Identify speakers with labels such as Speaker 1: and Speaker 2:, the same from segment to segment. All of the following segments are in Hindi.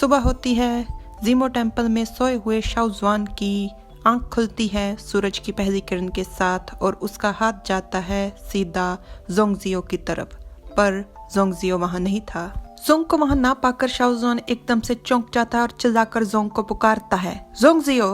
Speaker 1: सुबह होती है। जीमो टेम्पल में सोए हुए शाओजुआन की आंख खुलती है सूरज की पहली किरण के साथ और उसका हाथ जाता है सीधा जोंगजियो की तरफ, पर जोंगजियो वहां नहीं था। जोंग को वहां ना पाकर शाओजुआन एकदम से चौंक जाता है और चिल्लाकर जोंग को पुकारता है, जोंगजियो।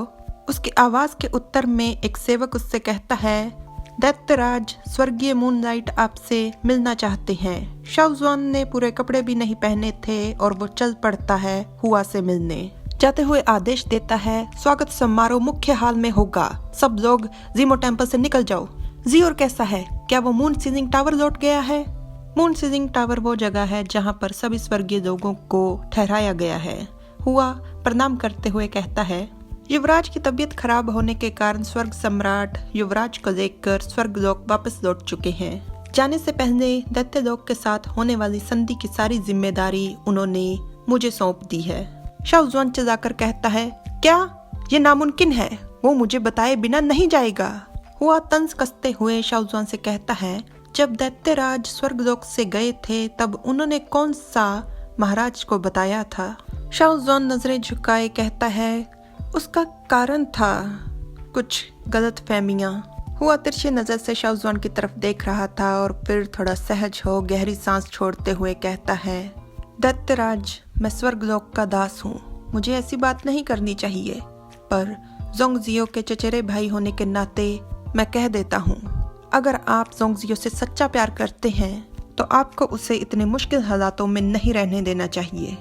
Speaker 1: उसकी आवाज के उत्तर में एक सेवक उससे कहता है, दैत्यराज स्वर्गीय मूनलाइट आपसे मिलना चाहते हैं। शाओजुआन ने पूरे कपड़े भी नहीं पहने थे और वो चल पड़ता है हुआ से मिलने। जाते हुए आदेश देता है, स्वागत समारोह मुख्य हाल में होगा, सब लोग जीमो टेम्पल से निकल जाओ। जियोर कैसा है? क्या वो मून सीजिंग टावर लौट गया है? मून सीजिंग टावर वो जगह है जहाँ पर सभी स्वर्गीय लोगों को ठहराया गया है। हुआ प्रणाम करते हुए कहता है, युवराज की तबीयत खराब होने के कारण स्वर्ग सम्राट युवराज को लेकर स्वर्गलोक वापस लौट चुके हैं। जाने से पहले दैत्यलोक के साथ होने वाली संधि की सारी जिम्मेदारी उन्होंने मुझे सौंप दी है। शाओजुआन चिल्लाकर कहता है, क्या ये नामुमकिन है? वो मुझे बताए बिना नहीं जाएगा। हुआ तंज कसते हुए शाओजुआन से कहता है, जब दैत्यराज स्वर्गलोक से गए थे तब उन्होंने कौन सा महाराज को बताया था? शाओजुआन नजरें झुकाए कहता है, उसका कारण था कुछ गलत फहमियाँ। हुआ तिरछी नजर से शाओजुआन की तरफ देख रहा था और फिर थोड़ा सहज हो गहरी सांस छोड़ते हुए कहता है, दैत्यराज मैं स्वर्गलोक का दास हूँ, मुझे ऐसी बात नहीं करनी चाहिए, पर जोंगजियो के चचेरे भाई होने के नाते मैं कह देता हूँ, अगर आप जोंगजियो से सच्चा प्यार करते हैं तो आपको उसे इतने मुश्किल हालातों में नहीं रहने देना चाहिए।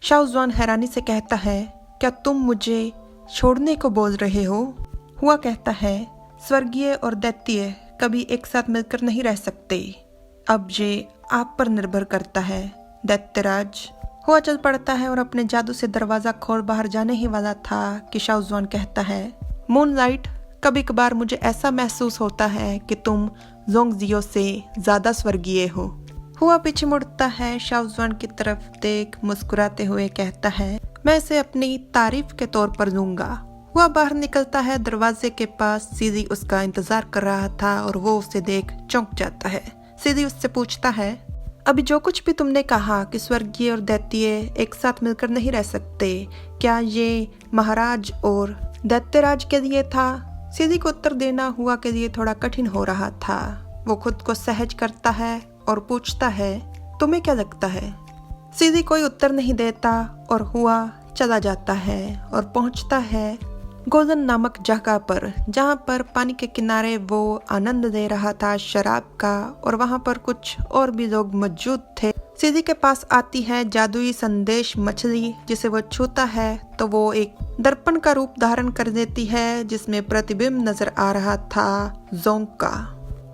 Speaker 1: शाओजुआन हैरानी से कहता है, क्या तुम मुझे छोड़ने को बोल रहे हो? हुआ कहता है, स्वर्गीय और दैत्य कभी एक साथ मिलकर नहीं रह सकते, अब ये आप पर निर्भर करता है दैत्यराज। हुआ चल पड़ता है और अपने जादू से दरवाजा खोल बाहर जाने ही वाला था कि शाओजुआन कहता है, मूनलाइट कभी कभार मुझे ऐसा महसूस होता है कि तुम जोंगजियो से ज्यादा स्वर्गीय हो। हुआ पीछे मुड़ता है, शाओजुआन की तरफ देख मुस्कुराते हुए कहता है, मैं इसे अपनी तारीफ के तौर पर लूंगा। हुआ बाहर निकलता है, दरवाजे के पास सीधी उसका इंतजार कर रहा था और वो उसे देख चौंक जाता है। सीधी उससे पूछता है, अभी जो कुछ भी तुमने कहा कि स्वर्गीय और दैत्य एक साथ मिलकर नहीं रह सकते, क्या ये महाराज और दैत्यराज के लिए था? सीधी को उत्तर देना हुआ के लिए थोड़ा कठिन हो रहा था। वो खुद को सहज करता है और पूछता है, तुम्हें क्या लगता है? सीधी कोई उत्तर नहीं देता और हुआ चला जाता है और पहुंचता है गोल्डन नामक जगह पर, जहां पर पानी के किनारे वो आनंद ले रहा था शराब का, और वहां पर कुछ और भी लोग मौजूद थे। सीधी के पास आती है जादुई संदेश मछली, जिसे वो छूता है तो वो एक दर्पण का रूप धारण कर देती है जिसमें प्रतिबिंब नजर आ रहा था जोंग का।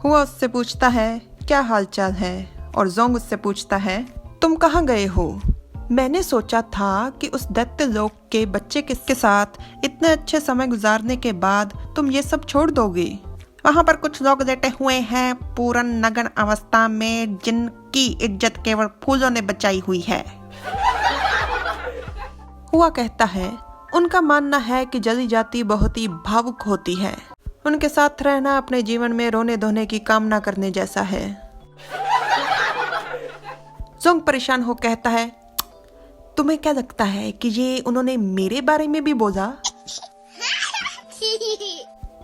Speaker 1: हुआ उससे पूछता है, क्या हालचाल है? और जोंग उससे पूछता है, तुम कहाँ गए हो? मैंने सोचा था कि उस दैत्य लोक के बच्चे के साथ इतने अच्छे समय गुजारने के बाद तुम ये सब छोड़ दोगे। वहाँ पर कुछ लोग लेटे हुए हैं पूर्ण नग्न अवस्था में, जिनकी इज्जत केवल फूलों ने बचाई हुई है। हुआ कहता है, उनका मानना है कि जली जाती बहुत ही भावुक होती है, उनके साथ रहना अपने जीवन में रोने धोने की कामना करने जैसा है। जोंग परेशान हो कहता है, तुम्हें क्या लगता है कि ये उन्होंने मेरे बारे में भी बोला?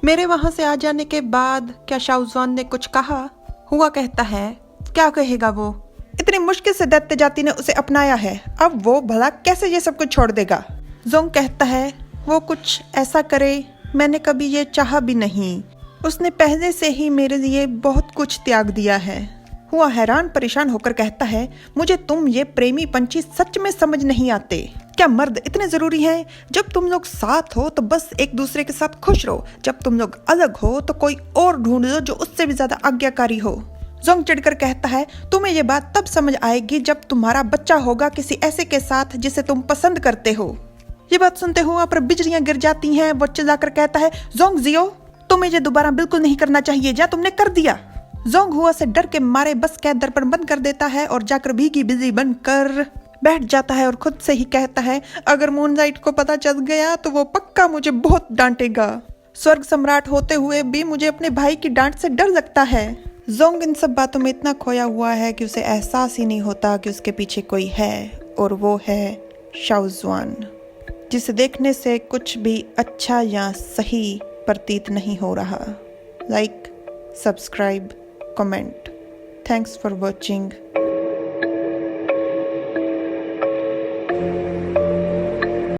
Speaker 1: मेरे वहां से आ जाने के बाद क्या शाओजुआन ने कुछ कहा? हुआ कहता है, क्या कहेगा वो? इतनी मुश्किल से दैत्य जाति ने उसे अपनाया है, अब वो भला कैसे ये सब कुछ छोड़ देगा? जोंग कहता है, वो कुछ ऐसा करे मैंने कभी ये चाहा भी नहीं, उसने पहले से ही मेरे लिए बहुत कुछ त्याग दिया है। हुआ हैरान परेशान होकर कहता है, मुझे तुम ये प्रेमी पंछी सच में समझ नहीं आते। क्या मर्द इतने जरूरी हैं? जब तुम लोग साथ हो तो बस एक दूसरे के साथ खुश रहो, जब तुम लोग अलग हो तो कोई और ढूंढ लो जो उससे भी ज्यादा आज्ञाकारी हो। जोंग चिढ़कर कहता है, तुम्हें ये बात तब समझ आएगी जब तुम्हारा बच्चा होगा किसी ऐसे के साथ जिसे तुम पसंद करते हो। ये बात सुनते हुआ पर बिजलियां गिर जाती हैं। वो चिल्लाकर कहता है, जोंगजियो तुम्हें ये दोबारा बिल्कुल नहीं करना चाहिए, जा तुमने कर दिया। जोंग हुआ से डर के मारे बस का दर्पण बंद कर देता है और जाकर भीगी बिजली बनकर बैठ जाता है और खुद से ही कहता है, अगर मूनलाइट को पता चल गया तो वो पक्का मुझे बहुत डांटेगा। स्वर्ग सम्राट होते हुए भी मुझे अपने भाई की डांट से डर लगता है। जोंग इन सब बातों में इतना खोया हुआ है कि उसे एहसास ही नहीं होता कि उसके पीछे कोई है, और वो है शाओजुआन, जिसे देखने से कुछ भी अच्छा या सही प्रतीत नहीं हो रहा। Like, subscribe, comment. Thanks for watching.